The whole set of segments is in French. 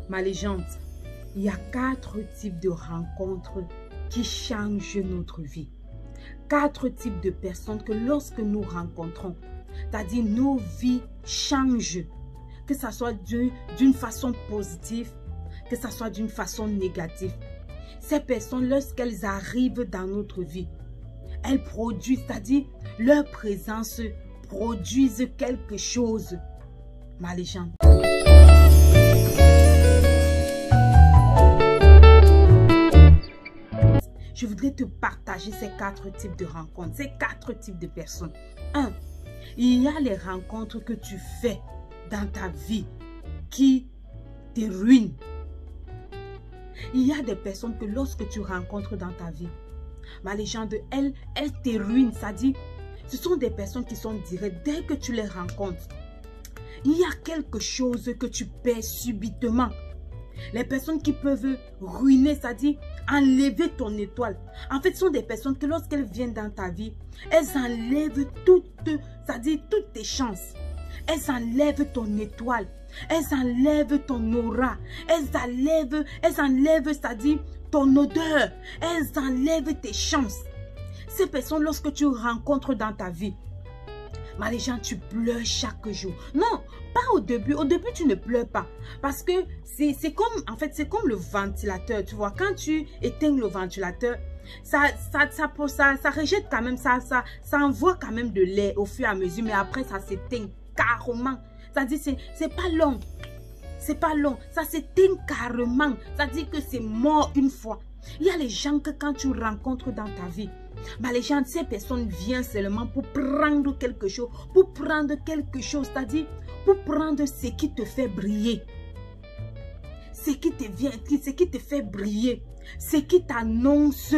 Ma légende, il y a 4 types de rencontres qui changent notre vie. 4 types de personnes que lorsque nous rencontrons, c'est-à-dire nos vies changent, que ce soit d'une façon positive, que ce soit d'une façon négative. Ces personnes, lorsqu'elles arrivent dans notre vie, elles produisent, c'est-à-dire leur présence produisent quelque chose. Ma légende. Je voudrais te partager ces 4 types de rencontres, ces 4 types de personnes. 1. Il y a les rencontres que tu fais dans ta vie qui te ruinent. Il y a des personnes que lorsque tu rencontres dans ta vie, ma légende, elles te ruinent. C'est-à-dire, ce sont des personnes qui sont directes. Dès que tu les rencontres, il y a quelque chose que tu perds subitement. Les personnes qui peuvent ruiner, c'est-à-dire enlever ton étoile. En fait, ce sont des personnes que lorsqu'elles viennent dans ta vie, elles enlèvent toutes tes chances. Elles enlèvent ton étoile. Elles enlèvent ton aura. Elles enlèvent, c'est-à-dire ton odeur. Elles enlèvent tes chances. Ces personnes, lorsque tu rencontres dans ta vie, ma légende, tu pleures chaque jour. Non, pas au début. Au début, tu ne pleures pas. Parce que c'est comme, en fait, c'est comme le ventilateur. Tu vois, quand tu éteins le ventilateur, ça rejette quand même, ça envoie quand même de l'air au fur et à mesure. Mais après, ça s'éteint carrément. C'est-à-dire, c'est pas long. C'est pas long. Ça s'éteint carrément. C'est-à-dire que c'est mort une fois. Il y a les gens que quand tu rencontres dans ta vie, bah les gens, ces personnes viennent seulement pour prendre quelque chose, c'est-à-dire pour prendre ce qui te fait briller, ce qui te fait briller, ce qui t'annonce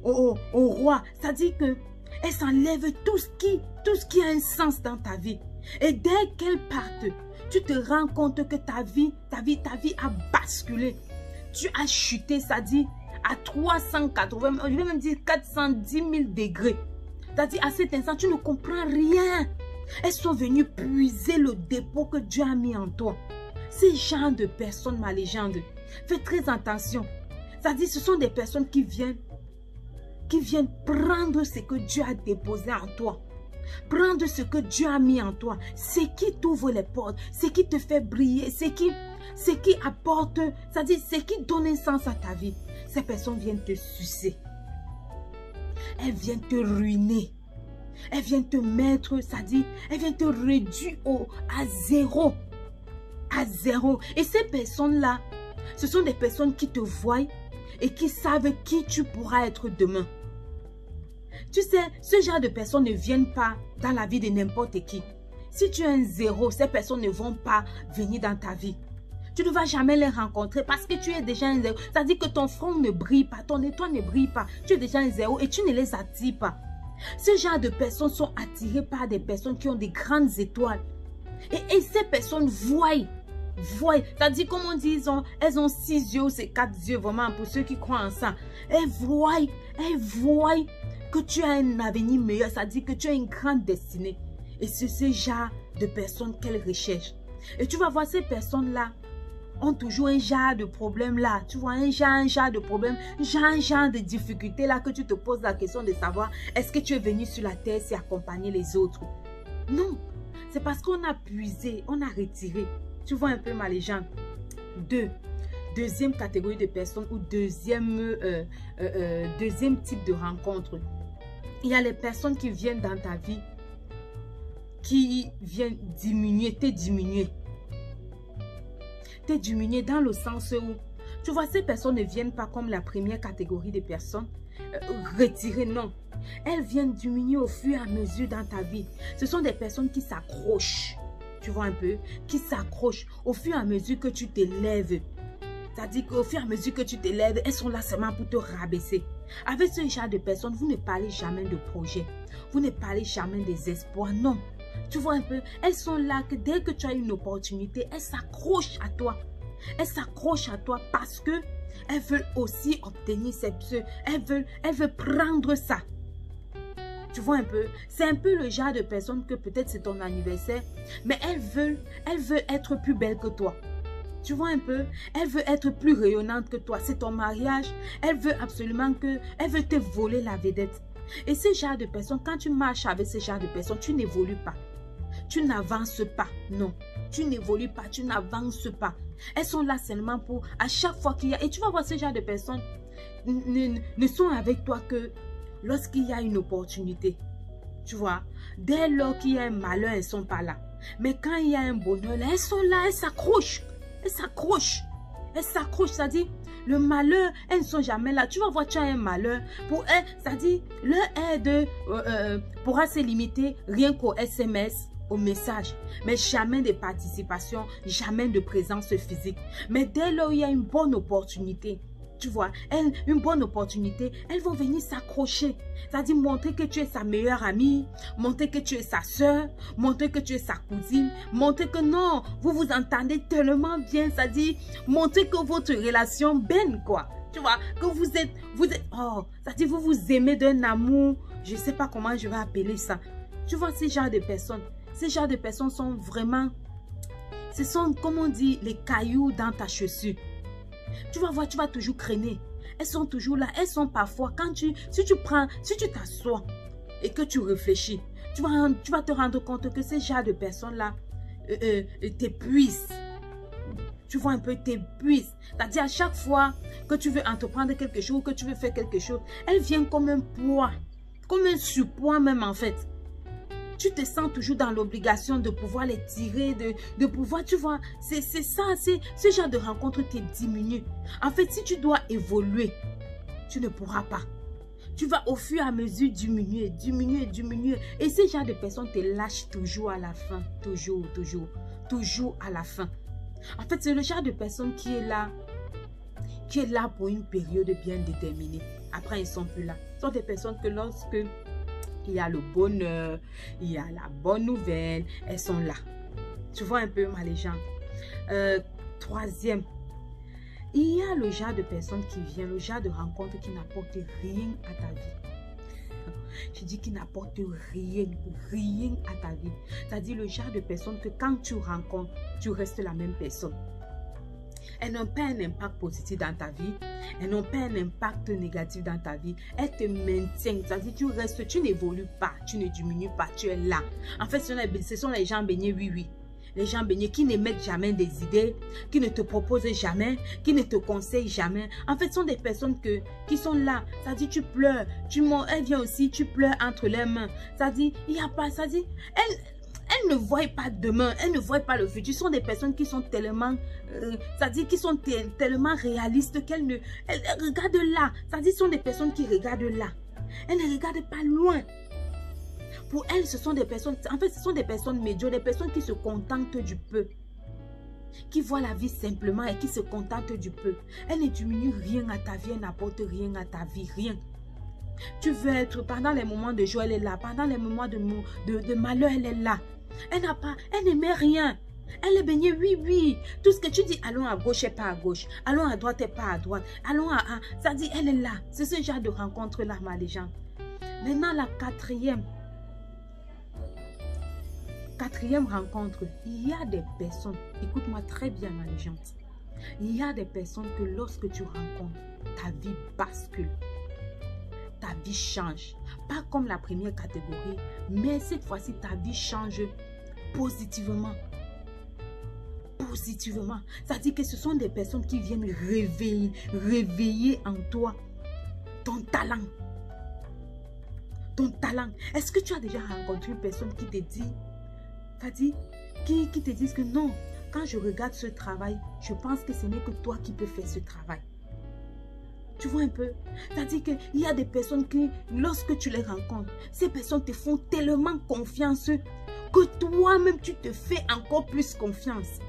au roi, c'est-à-dire que elles s'enlèvent tout ce qui a un sens dans ta vie. Et dès qu'elles partent, tu te rends compte que ta vie a basculé, tu as chuté, c'est-à-dire à 380, je vais même dire 410 000 degrés. C'est-à-dire à cet instant, tu ne comprends rien. Elles sont venues puiser le dépôt que Dieu a mis en toi. Ces gens de personnes, ma légende, fais très attention. C'est-à-dire ce sont des personnes qui viennent prendre ce que Dieu a déposé en toi. Prendre ce que Dieu a mis en toi. Ce qui t'ouvre les portes, ce qui te fait briller, ce qui apporte, c'est-à-dire ce qui donne un sens à ta vie. Ces personnes viennent te sucer. Elles viennent te ruiner. Elles viennent te mettre, c'est-à-dire, elles viennent te réduire à zéro. À zéro. Et ces personnes-là, ce sont des personnes qui te voient et qui savent qui tu pourras être demain. Tu sais, ce genre de personnes ne viennent pas dans la vie de n'importe qui. Si tu es un zéro, ces personnes ne vont pas venir dans ta vie. Tu ne vas jamais les rencontrer parce que tu es déjà un zéro. C'est-à-dire que ton front ne brille pas, ton étoile ne brille pas. Tu es déjà un zéro et tu ne les attires pas. Ce genre de personnes sont attirées par des personnes qui ont des grandes étoiles. Et ces personnes voient. C'est-à-dire, comme on dit, elles ont 6 yeux, c'est 4 yeux, vraiment, pour ceux qui croient en ça. Elles voient que tu as un avenir meilleur, c'est-à-dire que tu as une grande destinée. Et c'est ce genre de personnes qu'elles recherchent. Et tu vas voir, ces personnes-là ont toujours un genre de problème là. Tu vois, un genre de problème, un genre de difficulté là que tu te poses la question de savoir est-ce que tu es venu sur la terre c'est accompagner les autres? Non, c'est parce qu'on a puisé, on a retiré. Tu vois un peu ma légende. Deuxième catégorie de personnes ou deuxième type de rencontre. Il y a les personnes qui viennent dans ta vie qui viennent te diminuer. Te diminuer dans le sens où, tu vois, ces personnes ne viennent pas comme la première catégorie de personnes, retirées, non. Elles viennent diminuer au fur et à mesure dans ta vie. Ce sont des personnes qui s'accrochent, tu vois un peu, qui s'accrochent au fur et à mesure que tu t'élèves. C'est-à-dire qu'au fur et à mesure que tu t'élèves, elles sont là seulement pour te rabaisser. Avec ce genre de personnes, vous ne parlez jamais de projet. Vous ne parlez jamais des espoirs, non. Tu vois un peu, elles sont là que dès que tu as une opportunité, elles s'accrochent à toi. Elles s'accrochent à toi parce que elles veulent aussi obtenir elles veulent prendre ça. Tu vois un peu, c'est un peu le genre de personne que peut-être c'est ton anniversaire, mais elles veulent être plus belles que toi. Tu vois un peu? Elle veut être plus rayonnante que toi. C'est ton mariage. Elle veut absolument que... Elle veut te voler la vedette. Et ce genre de personnes, quand tu marches avec ce genre de personnes, tu n'évolues pas. Tu n'avances pas. Non. Tu n'évolues pas. Tu n'avances pas. Elles sont là seulement pour... À chaque fois qu'il y a... Et tu vas voir ce genre de personnes ne sont avec toi que lorsqu'il y a une opportunité. Tu vois? Dès lors qu'il y a un malheur, elles ne sont pas là. Mais quand il y a un bonheur, là, elles sont là, elles s'accrochent. Elles s'accrochent. Elles s'accrochent, c'est-à-dire, le malheur, elles ne sont jamais là. Tu vas voir, tu as un malheur. Pour elles, c'est-à-dire, leur aide pourra se limiter rien qu'au SMS, au message. Mais jamais de participation, jamais de présence physique. Mais dès lors, il y a une bonne opportunité. Tu vois, une bonne opportunité, elles vont venir s'accrocher. C'est-à-dire montrer que tu es sa meilleure amie, montrer que tu es sa soeur, montrer que tu es sa cousine, montrer que non, vous vous entendez tellement bien, c'est-à-dire montrer que votre relation baigne, quoi. Tu vois, que vous êtes oh, c'est-à-dire vous vous aimez d'un amour, je ne sais pas comment je vais appeler ça. Tu vois, ces genres de personnes sont vraiment, ce sont, comme on dit, les cailloux dans ta chaussure. Tu vas voir, tu vas toujours craigner. Elles sont toujours là. Elles sont parfois, si tu t'assois et que tu réfléchis, tu vas te rendre compte que ces genres de personnes-là t'épuisent. Tu vois un peu, t'épuisent. C'est-à-dire à chaque fois que tu veux entreprendre quelque chose, que tu veux faire quelque chose, elles viennent comme un poids, comme un surpoids même en fait. Tu te sens toujours dans l'obligation de pouvoir les tirer, de pouvoir, tu vois, c'est ça, ce genre de rencontre te diminue. En fait, si tu dois évoluer, tu ne pourras pas. Tu vas au fur et à mesure diminuer. Et ce genre de personnes te lâchent toujours à la fin, toujours à la fin. En fait, c'est le genre de personne qui est là pour une période bien déterminée. Après, ils ne sont plus là. Ce sont des personnes que lorsque il y a le bonheur, il y a la bonne nouvelle, elles sont là. Tu vois un peu ma légende. Troisième, il y a le genre de personnes qui vient, le genre de rencontre qui n'apporte rien à ta vie. Je dis qu'il n'apporte rien à ta vie. C'est-à-dire le genre de personnes que quand tu rencontres, tu restes la même personne. Elles n'ont pas un impact positif dans ta vie. Elles n'ont pas un impact négatif dans ta vie. Elles te maintiennent. C'est-à-dire tu restes, tu n'évolues pas, tu ne diminues pas, tu es là. En fait, ce sont les gens baignés, oui. Les gens baignés qui n'émettent jamais des idées, qui ne te proposent jamais, qui ne te conseillent jamais. En fait, ce sont des personnes qui sont là. C'est-à-dire tu pleures, elle vient aussi, tu pleures entre les mains. C'est-à-dire, il n'y a pas, c'est-à-dire, elles ne voient pas demain, elles ne voient pas le futur. Ce sont des personnes qui sont tellement, c'est-à-dire qui sont tellement réalistes qu'elles regardent là. C'est-à-dire ce sont des personnes qui regardent là. Elles ne regardent pas loin. Pour elles, ce sont des personnes, en fait, ce sont des personnes médiocres, des personnes qui se contentent du peu. Qui voient la vie simplement et qui se contentent du peu. Elles ne diminuent rien à ta vie, elles n'apportent rien à ta vie, rien. Tu veux être, pendant les moments de joie, elle est là. Pendant les moments de malheur, elle est là. Elle n'aimait rien. Elle est baignée, oui. Tout ce que tu dis, allons à gauche et pas à gauche. Allons à droite et pas à droite. Allons à... Ça dit, elle est là. C'est ce genre de rencontre-là, ma légende. Maintenant, la quatrième rencontre, il y a des personnes, écoute-moi très bien, ma légende. Il y a des personnes que lorsque tu rencontres, ta vie bascule. Ta vie change. Pas comme la première catégorie, mais cette fois-ci, ta vie change positivement. Positivement. C'est-à-dire que ce sont des personnes qui viennent réveiller en toi ton talent. Ton talent. Est-ce que tu as déjà rencontré une personne qui te dit, c'est-à-dire, qui te dit que non, quand je regarde ce travail, je pense que ce n'est que toi qui peux faire ce travail. Tu vois un peu? C'est-à-dire qu'il y a des personnes qui, lorsque tu les rencontres, ces personnes te font tellement confiance que toi-même, tu te fais encore plus confiance.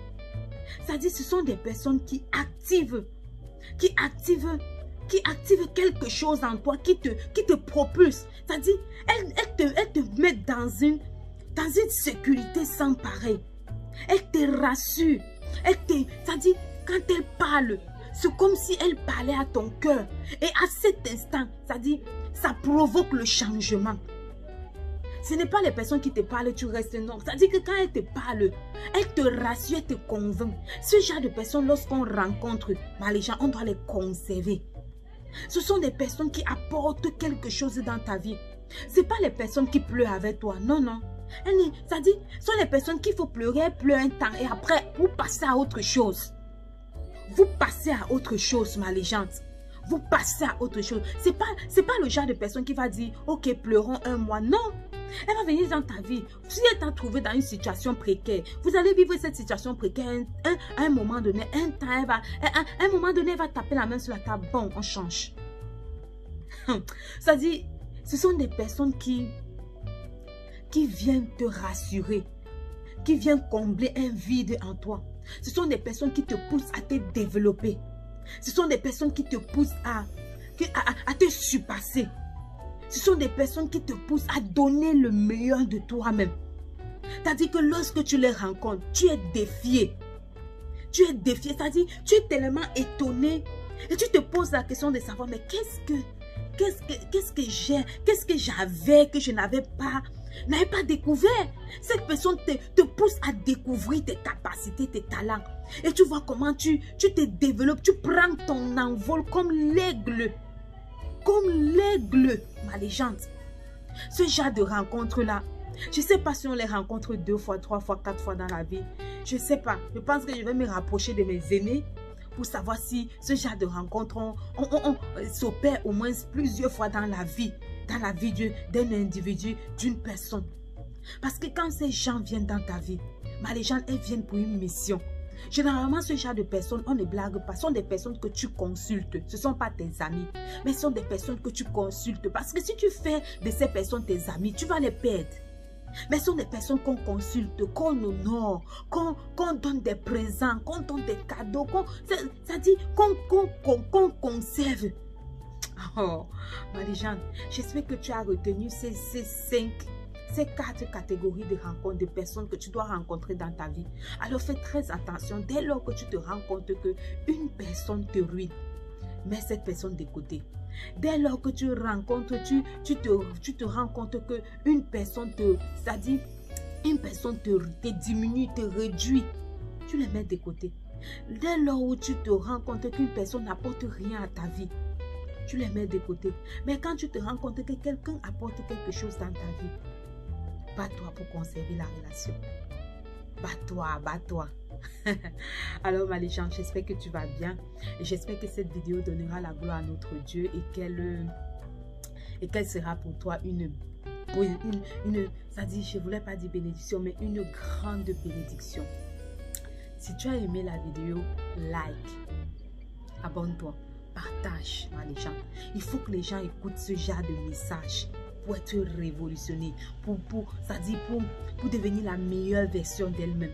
C'est-à-dire ce sont des personnes qui activent quelque chose en toi, qui te propulse. C'est-à-dire, elles te mettent dans une sécurité sans pareil. Elles te rassurent. C'est-à-dire, quand elles parlent, c'est comme si elle parlait à ton cœur. Et à cet instant, c'est-à-dire, ça provoque le changement. Ce n'est pas les personnes qui te parlent, tu restes non. C'est-à-dire que quand elles te parlent, elles te rassurent, elles te convainquent. Ce genre de personnes, lorsqu'on rencontre les gens, on doit les conserver. Ce sont des personnes qui apportent quelque chose dans ta vie. Ce n'est pas les personnes qui pleurent avec toi. Non, non. C'est-à-dire, ce sont les personnes qu'il faut pleurer, elles pleurent un temps et après, vous passez à autre chose. Vous passez à autre chose, ma légende. Vous passez à autre chose. C'est pas le genre de personne qui va dire, ok, pleurons un mois. Non. Elle va venir dans ta vie. Si elle t'a trouvé dans une situation précaire, vous allez vivre cette situation précaire à un moment donné. Un moment donné, elle va taper la main sur la table. Bon, on change. Ça dit, ce sont des personnes qui viennent te rassurer, qui viennent combler un vide en toi. Ce sont des personnes qui te poussent à te développer. Ce sont des personnes qui te poussent à te surpasser. Ce sont des personnes qui te poussent à donner le meilleur de toi-même. C'est-à-dire que lorsque tu les rencontres, tu es défié. Tu es défié, c'est-à-dire tu es tellement étonné et tu te poses la question de savoir, mais qu'est-ce que j'avais que je n'avais pas découvert. Cette personne te pousse à découvrir tes capacités, tes talents. Et tu vois comment tu te développes, tu prends ton envol comme l'aigle. Comme l'aigle, ma légende. Ce genre de rencontre-là, je ne sais pas si on les rencontre 2 fois, 3 fois, 4 fois dans la vie. Je ne sais pas. Je pense que je vais me rapprocher de mes aînés pour savoir si ce genre de rencontre, on s'opère au moins plusieurs fois dans la vie d'un individu, d'une personne. Parce que quand ces gens viennent dans ta vie, les gens, elles viennent pour une mission. Généralement, ce genre de personnes, on ne blague pas, ce sont des personnes que tu consultes. Ce ne sont pas tes amis, mais ce sont des personnes que tu consultes. Parce que si tu fais de ces personnes tes amis, tu vas les perdre. Mais ce sont des personnes qu'on consulte, qu'on honore, qu'on donne des présents, qu'on donne des cadeaux, c'est-à-dire qu'on conserve. Oh, Marie-Jeanne, j'espère que tu as retenu ces 4 catégories de rencontres, de personnes que tu dois rencontrer dans ta vie. Alors fais très attention dès lors que tu te rends compte qu'une personne te ruine. Mets cette personne de côté. Dès lors que tu rencontres, tu te rends compte qu'une personne c'est-à-dire une personne te diminue, te réduit, tu les mets de côté. Dès lors où tu te rends compte qu'une personne n'apporte rien à ta vie, tu les mets de côté. Mais quand tu te rends compte que quelqu'un apporte quelque chose dans ta vie, bats-toi pour conserver la relation. Bats-toi. Alors ma légende, j'espère que tu vas bien. Et j'espère que cette vidéo donnera la gloire à notre Dieu et qu'elle sera pour toi c'est-à-dire, je ne voulais pas dire bénédiction, mais une grande bénédiction. Si tu as aimé la vidéo, like, abonne-toi, partage ma légende. Il faut que les gens écoutent ce genre de message pour être révolutionnés, pour devenir la meilleure version d'elle-même,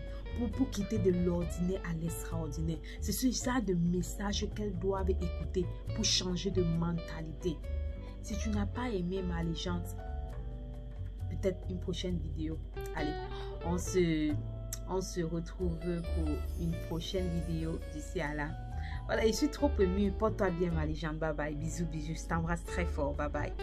pour quitter de l'ordinaire à l'extraordinaire. C'est ce genre de message qu'elles doivent écouter pour changer de mentalité. Si tu n'as pas aimé ma légende, peut-être une prochaine vidéo. Allez, on se retrouve pour une prochaine vidéo d'ici à là. Voilà, je suis trop émue. Porte-toi bien ma légende. Bye bye. Bisous, bisous. Je t'embrasse très fort. Bye bye.